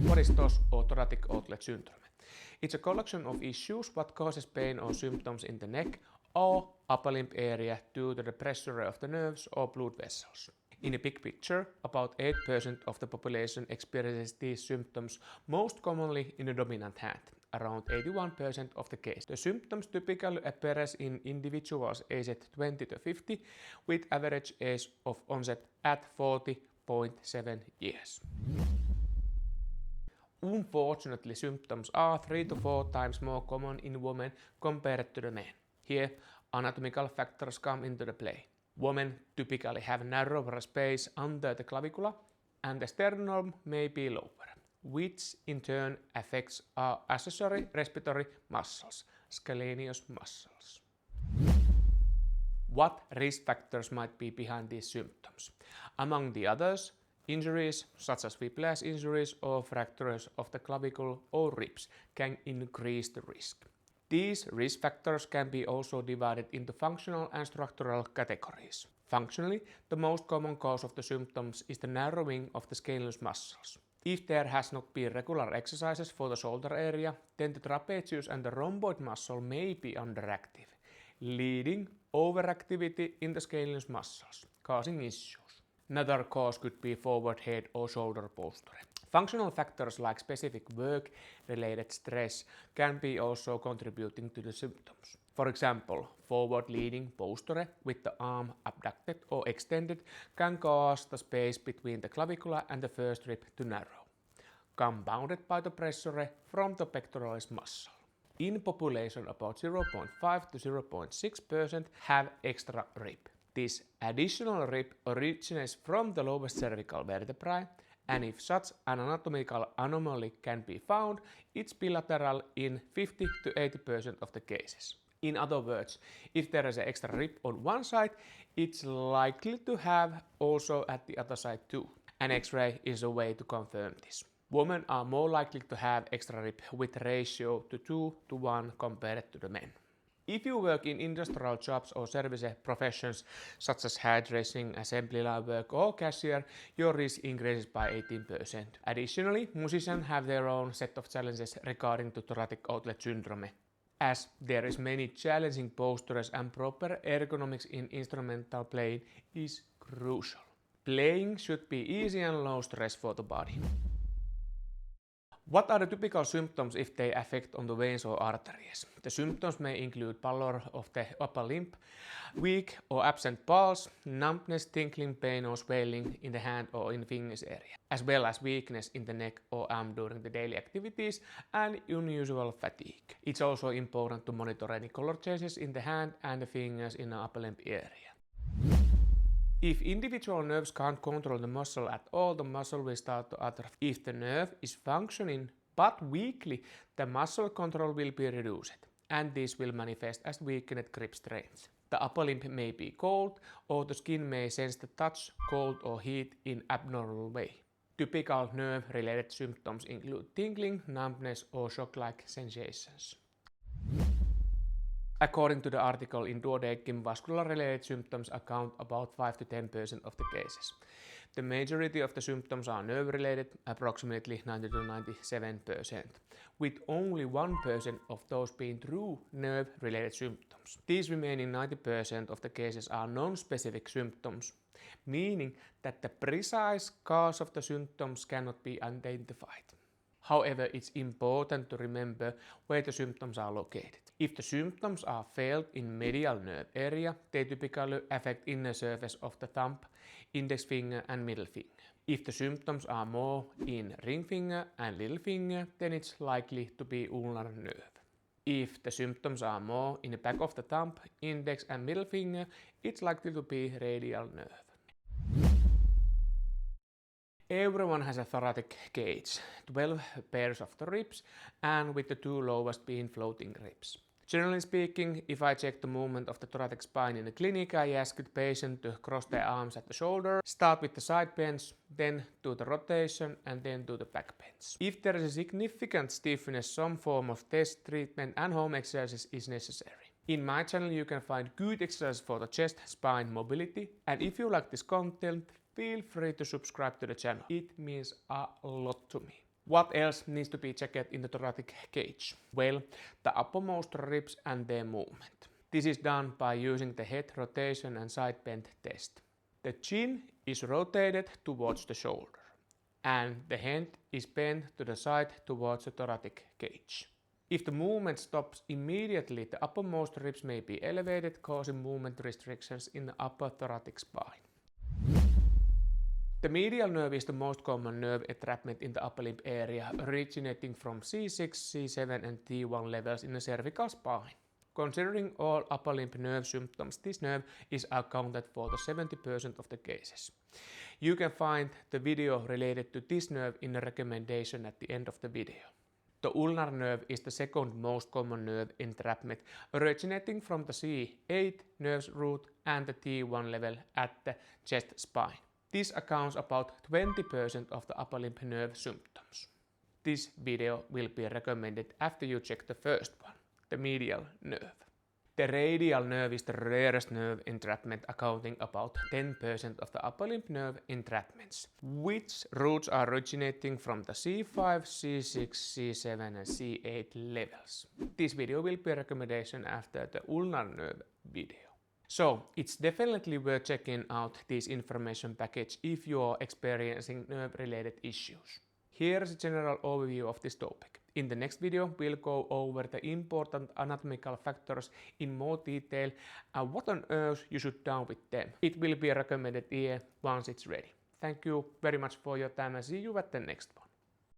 What is TOS or thoracic outlet syndrome? It's a collection of issues what causes pain or symptoms in the neck or upper limb area due to the pressure of the nerves or blood vessels. In a big picture, about 8% of the population experiences these symptoms, most commonly in the dominant hand, around 81% of the cases. The symptoms typically appear in individuals aged 20 to 50, with average age of onset at 40.7 years. Unfortunately, symptoms are 3 to 4 times more common in women compared to the men. Here, anatomical factors come into the play. Women typically have narrower space under the clavicula, and the sternum may be lower, which in turn affects our accessory respiratory muscles, scalenus muscles. What risk factors might be behind these symptoms? Among the others, injuries such as whiplash injuries or fractures of the clavicle or ribs can increase the risk. These risk factors can be also divided into functional and structural categories. Functionally, the most common cause of the symptoms is the narrowing of the scalenus muscles. If there has not been regular exercises for the shoulder area, then the trapezius and the rhomboid muscle may be underactive, leading overactivity in the scalenus muscles, causing issues. Another cause could be forward head or shoulder posture. Functional factors like specific work-related stress can be also contributing to the symptoms. For example, forward-leaning posture with the arm abducted or extended can cause the space between the clavicula and the first rib to narrow, compounded by the pressure from the pectoralis muscle. In population, about 0.5 to 0.6% have extra rib. This additional rib originates from the lowest cervical vertebrae, and if such an anatomical anomaly can be found, it's bilateral in 50 to 80% of the cases. In other words, if there is an extra rib on one side, it's likely to have also at the other side too. An X-ray is a way to confirm this. Women are more likely to have extra rib with ratio to 2 to 1 compared to the men. If you work in industrial jobs or service professions such as hairdressing, assembly line work or cashier, your risk increases by 18%. Additionally, musicians have their own set of challenges regarding to thoracic outlet syndrome, as there is many challenging postures and proper ergonomics in instrumental playing is crucial. Playing should be easy and low stress for the body. What are the typical symptoms if they affect on the veins or arteries? The symptoms may include pallor of the upper limb, weak or absent pulse, numbness, tingling, pain or swelling in the hand or in fingers area, as well as weakness in the neck or arm during the daily activities and unusual fatigue. It's also important to monitor any color changes in the hand and the fingers in the upper limb area. If individual nerves can't control the muscle at all, the muscle will start to atrophy. If the nerve is functioning but weakly, the muscle control will be reduced, and this will manifest as weakened grip strength. The upper limb may be cold, or the skin may sense the touch, cold or heat in abnormal way. Typical nerve-related symptoms include tingling, numbness or shock-like sensations. According to the article in Duodecim, vascular-related symptoms account about 5 to 10% of the cases. The majority of the symptoms are nerve-related, approximately 90 to 97%, with only 1% of those being true nerve-related symptoms. These remaining 90% of the cases are non-specific symptoms, meaning that the precise cause of the symptoms cannot be identified. However, it's important to remember where the symptoms are located. If the symptoms are felt in medial nerve area, they typically affect inner surface of the thumb, index finger and middle finger. If the symptoms are more in ring finger and little finger, then it's likely to be ulnar nerve. If the symptoms are more in the back of the thumb, index and middle finger, it's likely to be radial nerve. Everyone has a thoracic cage, 12 pairs of the ribs, and with the 2 lowest being floating ribs. Generally speaking, if I check the movement of the thoracic spine in the clinic, I ask the patient to cross their arms at the shoulder, start with the side bends, then do the rotation, and then do the back bends. If there is a significant stiffness, some form of test, treatment and home exercise is necessary. In my channel you can find good exercises for the chest, spine, mobility, and if you like this content, feel free to subscribe to the channel. It means a lot to me. What else needs to be checked in the thoracic cage? Well, the uppermost ribs and their movement. This is done by using the head rotation and side bend test. The chin is rotated towards the shoulder, and the head is bent to the side towards the thoracic cage. If the movement stops immediately, the uppermost ribs may be elevated, causing movement restrictions in the upper thoracic spine. The medial nerve is the most common nerve entrapment in the upper limb area, originating from C6, C7 and T1 levels in the cervical spine. Considering all upper limb nerve symptoms, this nerve is accounted for the 70% of the cases. You can find the video related to this nerve in the recommendation at the end of the video. The ulnar nerve is the second most common nerve entrapment, originating from the C8 nerve root and the T1 level at the chest spine. This accounts about 20% of the upper limb nerve symptoms. This video will be recommended after you check the first one, the medial nerve. The radial nerve is the rarest nerve entrapment, accounting about 10% of the upper limb nerve entrapments, which roots are originating from the C5, C6, C7 and C8 levels. This video will be a recommendation after the ulnar nerve video. So, it's definitely worth checking out this information package if you are experiencing nerve-related issues. Here is a general overview of this topic. In the next video, we'll go over the important anatomical factors in more detail and what on earth you should do with them. It will be recommended here once it's ready. Thank you very much for your time and see you at the next one.